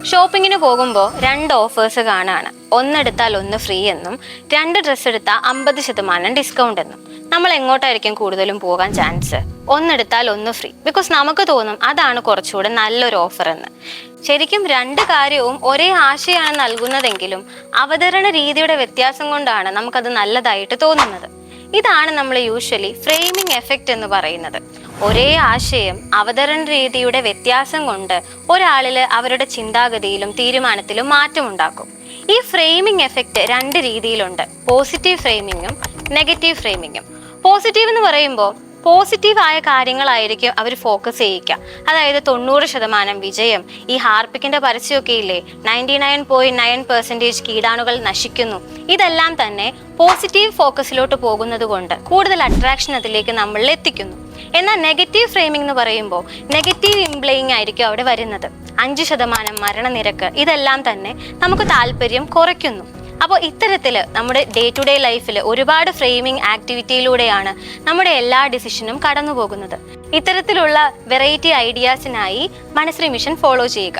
ഷോപ്പിങ്ങിന് പോകുമ്പോൾ 2 offers കാണാണ്. ഒന്നെടുത്താൽ 1 free എന്നും 2 ഡ്രസ്സ് എടുത്താൽ 50% ഡിസ്കൗണ്ട് എന്നും. നമ്മൾ എങ്ങോട്ടായിരിക്കും കൂടുതലും പോകാൻ ചാൻസ്? ഒന്നെടുത്താൽ 1 ഫ്രീ. ബിക്കോസ് നമുക്ക് തോന്നും അതാണ് കുറച്ചുകൂടെ നല്ലൊരു ഓഫർ എന്ന്. ശരിക്കും 2 കാര്യവും ഒരേ ആശയമാണ് നൽകുന്നതെങ്കിലും അവതരണ രീതിയുടെ വ്യത്യാസം കൊണ്ടാണ് നമുക്കത് നല്ലതായിട്ട് തോന്നുന്നത്. ഇതാണ് നമ്മൾ യൂഷ്വലി ഫ്രെയിമിംഗ് എഫക്റ്റ് എന്ന് പറയുന്നത്. ഒരേ ആശയം അവതരണ രീതിയുടെ വ്യത്യാസം കൊണ്ട് ഒരാളിൽ അവരുടെ ചിന്താഗതിയിലും തീരുമാനത്തിലും മാറ്റമുണ്ടാക്കും. ഈ ഫ്രെയിമിംഗ് എഫക്റ്റ് 2 രീതിയിലുണ്ട്. പോസിറ്റീവ് ഫ്രെയിമിങ്ങും നെഗറ്റീവ് ഫ്രെയിമിങ്ങും. പോസിറ്റീവ് എന്ന് പറയുമ്പോൾ പോസിറ്റീവായ കാര്യങ്ങളായിരിക്കും അവർ ഫോക്കസ് ചെയ്യിക്കുക. അതായത് 90% വിജയം. ഈ ഹാർപ്പിക്കിന്റെ പരസ്യമൊക്കെ ഇല്ലേ, 99.9% കീടാണുകൾ നശിക്കുന്നു. ഇതെല്ലാം തന്നെ പോസിറ്റീവ് ഫോക്കസിലോട്ട് പോകുന്നത് കൊണ്ട് കൂടുതൽ അട്രാക്ഷൻ അതിലേക്ക് നമ്മളിൽ എത്തിക്കുന്നു. എന്നാൽ നെഗറ്റീവ് ഫ്രെയിമിംഗ് എന്ന് പറയുമ്പോൾ നെഗറ്റീവ് ഇംപ്ലേയിങ് ആയിരിക്കും അവിടെ വരുന്നത്. 5% മരണനിരക്ക്, ഇതെല്ലാം തന്നെ നമുക്ക് താല്പര്യം കുറയ്ക്കുന്നു. അപ്പോൾ ഇത്തരത്തിൽ നമ്മുടെ ഡേ ടു ഡേ ലൈഫിൽ ഒരുപാട് ഫ്രെയിമിംഗ് ആക്ടിവിറ്റിയിലൂടെയാണ് നമ്മുടെ എല്ലാ ഡിസിഷനും കടന്നു പോകുന്നത്. ഇത്തരത്തിലുള്ള വെറൈറ്റി ഐഡിയാസിനായി മനശ്രീ മിഷൻ ഫോളോ ചെയ്യുക.